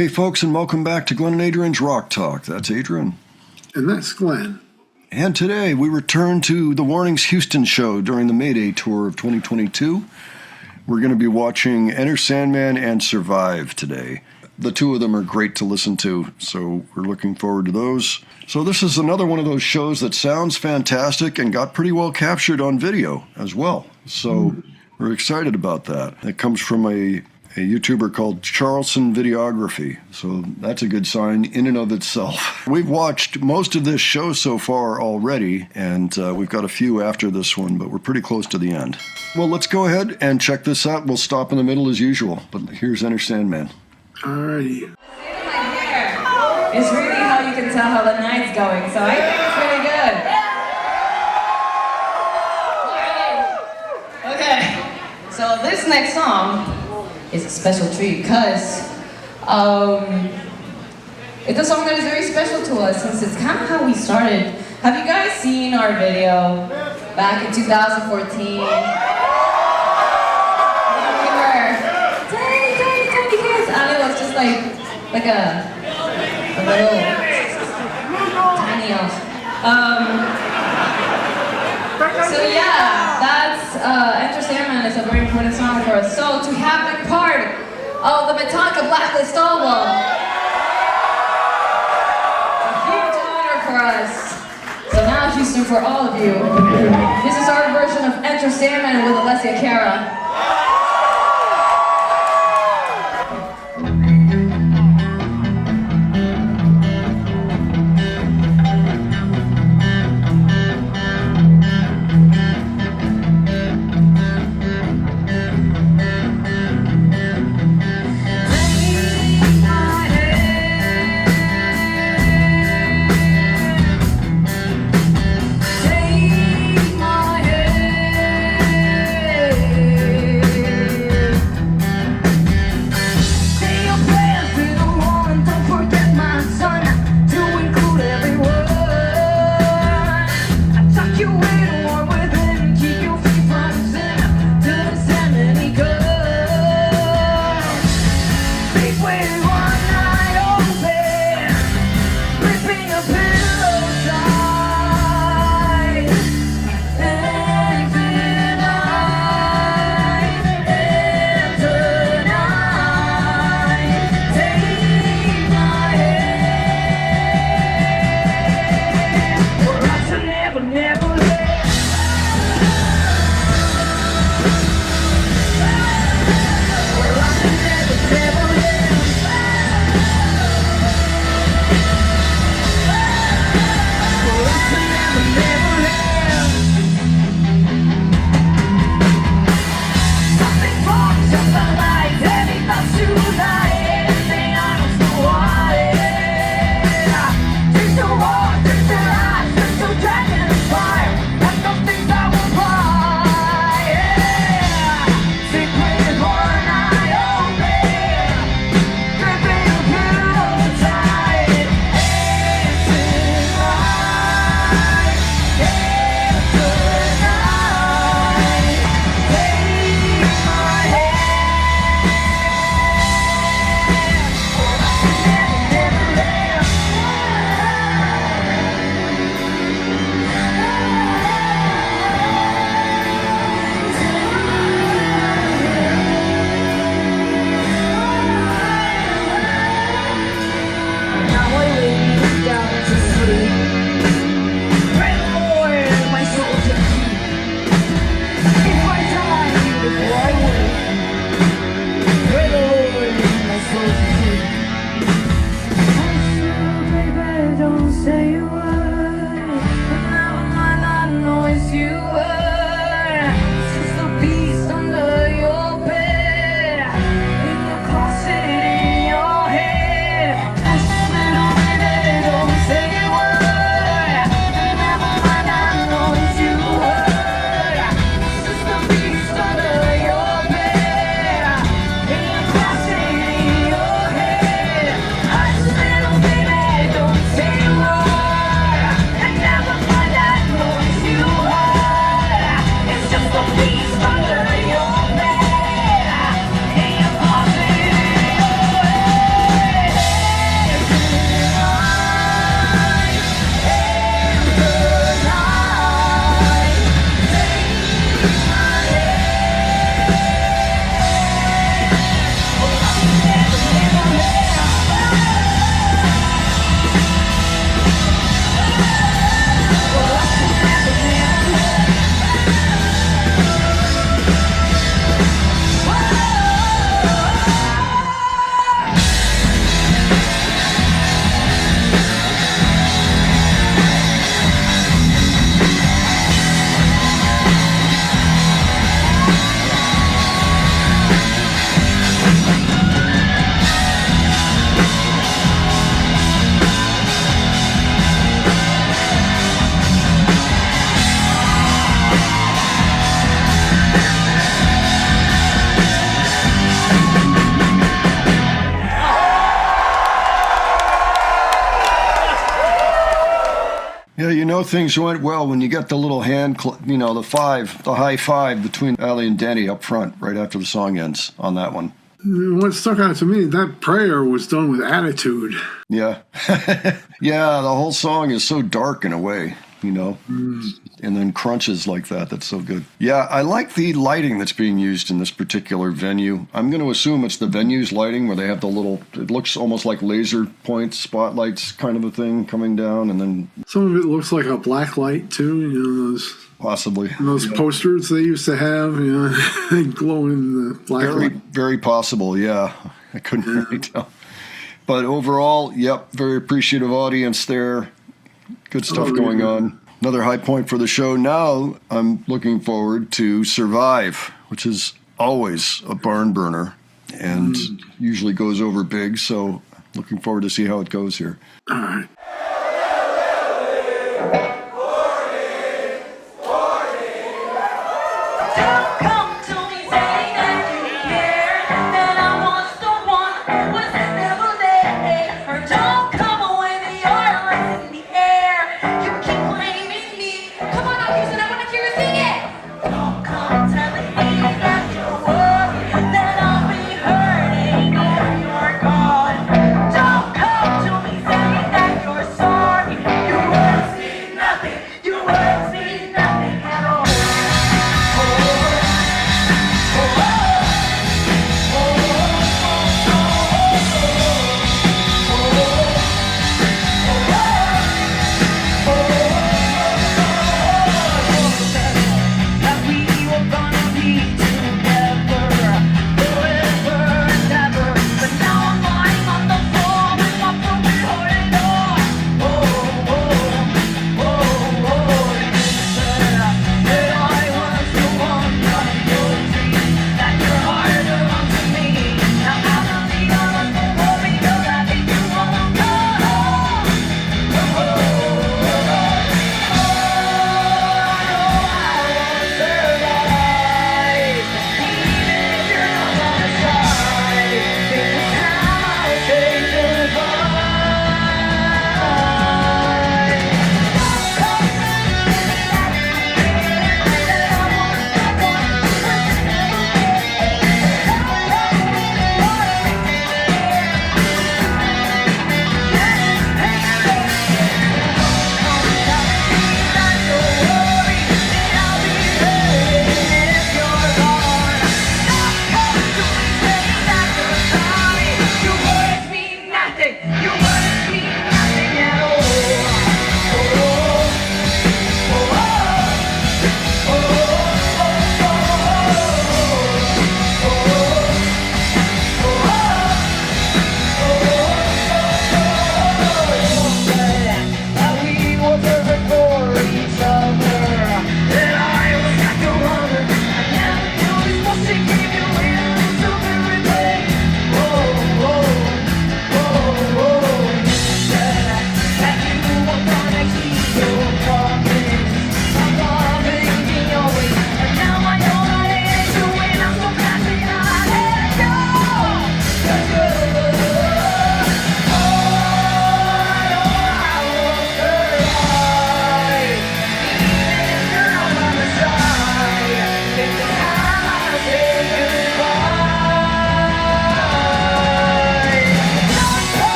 Hey folks, and welcome back to Glenn and Adrian's Rock Talk. That's Adrian. And that's Glenn. And today we return to the Warnings Houston show during the Mayday tour of 2022. We're going to be watching Enter Sandman and Survive today. The two of them are great to listen to, so we're looking forward to those. So this is another one of those shows that sounds fantastic and got pretty well captured on video as well. So we're excited about that. It comes from a YouTuber called Charleston Videography, so that's a good sign in and of itself. We've watched most of this show so far already, and we've got a few after this one, but we're pretty close to the end. Well, let's go ahead and check this out. We'll stop in the middle as usual, but here's Enter Sandman. Alrighty. It's really how you can tell how the night's going, so I think it's really good. Okay, so this next song is a special treat because it's a song that is very special to us since it's kind of how we started. Have you guys seen our video back in 2014? We were tiny kids, and it was just like a little tiny elf. So yeah, that's Enter Sandman is a very important song for us. So to have been part of the Metallica Blacklist album, it's a huge honor for us. So now Houston, for all of you, this is our version of Enter Sandman with Alessia Cara. Take my hand. Yeah, you know things went well when you get the little the high five between Ali and Danny up front right after the song ends on that one. What stuck out to me, that prayer was done with attitude. Yeah. Yeah, the whole song is so dark in a way, and then crunches like that. That's so good. Yeah, I like the lighting that's being used in this particular venue. I'm going to assume it's the venue's lighting where they have it looks almost like laser points, spotlights kind of a thing coming down, and then... Some of it looks like a black light, too, those... Possibly. Those posters they used to have, they glow in the black light. Very possible, yeah. I couldn't really tell. But overall, yep, very appreciative audience there. Good stuff going on. Another high point for the show. Now I'm looking forward to Survive, which is always a barn burner and usually goes over big. So looking forward to see how it goes here. All right.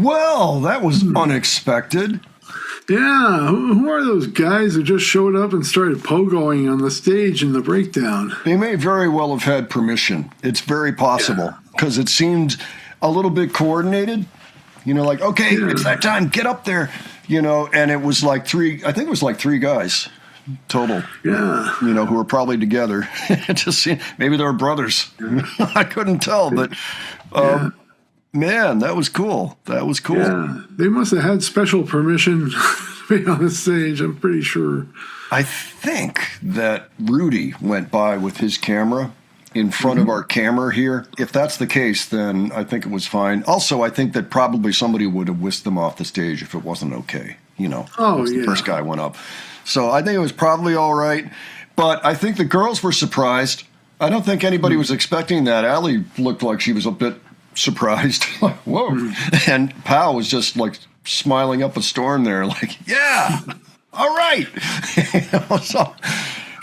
Well, that was unexpected. Yeah, who are those guys who just showed up and started pogoing on the stage in the breakdown? They may very well have had permission. It's very possible because it seemed a little bit coordinated. You know, like, okay, it's that time, get up there. You know, and it was like three guys total. Yeah. You know, who were probably together. Just maybe they were brothers. I couldn't tell, but man, that was cool. That was cool. Yeah, they must have had special permission to be on the stage, I'm pretty sure. I think that Rudy went by with his camera in front of our camera here. If that's the case, then I think it was fine. Also, I think that probably somebody would have whisked them off the stage if it wasn't okay. You know, the first guy went up. So I think it was probably all right. But I think the girls were surprised. I don't think anybody was expecting that. Allie looked like she was a bit surprised. Like, whoa. And Pau was just like smiling up a storm there, like, yeah, all right.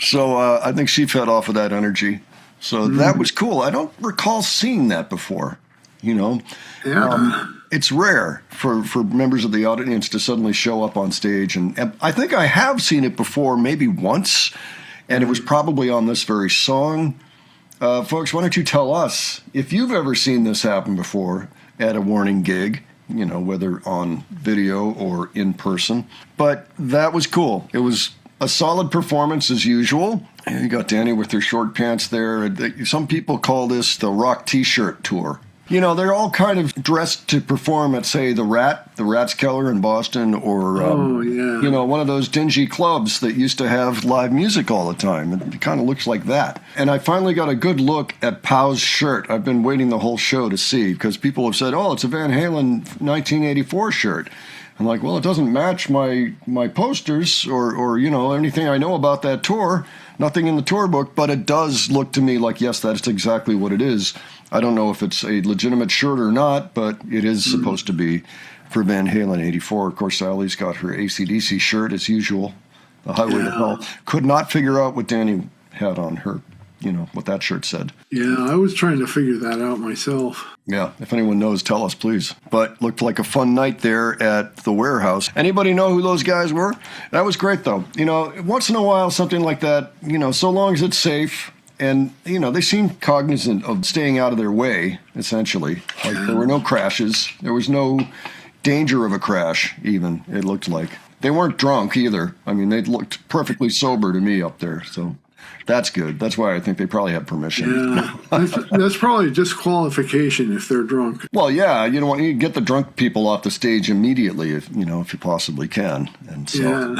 So I think she fed off of that energy. So that was cool. I don't recall seeing that before, you know. Yeah. It's rare for members of the audience to suddenly show up on stage. And I think I have seen it before, maybe once, and it was probably on this very song. Folks, why don't you tell us if you've ever seen this happen before at a Warning gig, you know, whether on video or in person. But that was cool. It was a solid performance as usual. And you got Danny with her short pants there. Some people call this the rock T-shirt tour. You know, they're all kind of dressed to perform at, say, the Rat's Keller in Boston, or, you know, one of those dingy clubs that used to have live music all the time. It kind of looks like that. And I finally got a good look at Pau's shirt. I've been waiting the whole show to see, because people have said, oh, it's a Van Halen 1984 shirt. I'm like, well, it doesn't match my posters or, you know, anything I know about that tour. Nothing in the tour book, but it does look to me like, yes, that's exactly what it is. I don't know if it's a legitimate shirt or not, but it is supposed to be for Van Halen 84. Of course, Sally's got her AC/DC shirt as usual, the Highway to Hell. Could not figure out what Danny had on her, you know, what that shirt said. Yeah, I was trying to figure that out myself. Yeah, if anyone knows, tell us, please. But looked like a fun night there at the Warehouse. Anybody know who those guys were? That was great, though. You know, once in a while, something like that, you know, so long as it's safe. And, you know, they seemed cognizant of staying out of their way, essentially. Like, there were no crashes. There was no danger of a crash, even, it looked like. They weren't drunk, either. I mean, they looked perfectly sober to me up there, so that's good. That's why I think they probably had permission. Yeah, that's probably disqualification if they're drunk. Well, yeah, you know, you get the drunk people off the stage immediately, if you possibly can. And so,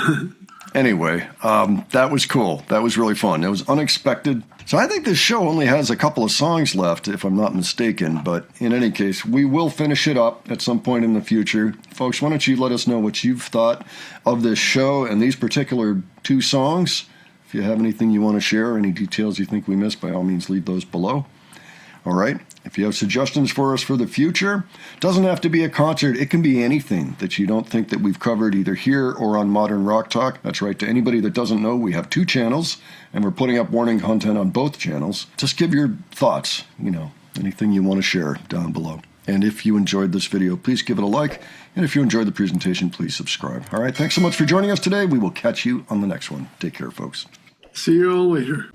anyway, that was cool. That was really fun. It was unexpected. So I think this show only has a couple of songs left, if I'm not mistaken. But in any case, we will finish it up at some point in the future. Folks, why don't you let us know what you've thought of this show and these particular two songs. If you have anything you want to share, any details you think we missed, by all means, leave those below. All right. If you have suggestions for us for the future, doesn't have to be a concert. It can be anything that you don't think that we've covered either here or on Modern Rock Talk. That's right. To anybody that doesn't know, we have 2 channels, and we're putting up Warning content on both channels. Just give your thoughts, you know, anything you want to share down below. And if you enjoyed this video, please give it a like. And if you enjoyed the presentation, please subscribe. All right. Thanks so much for joining us today. We will catch you on the next one. Take care, folks. See you all later.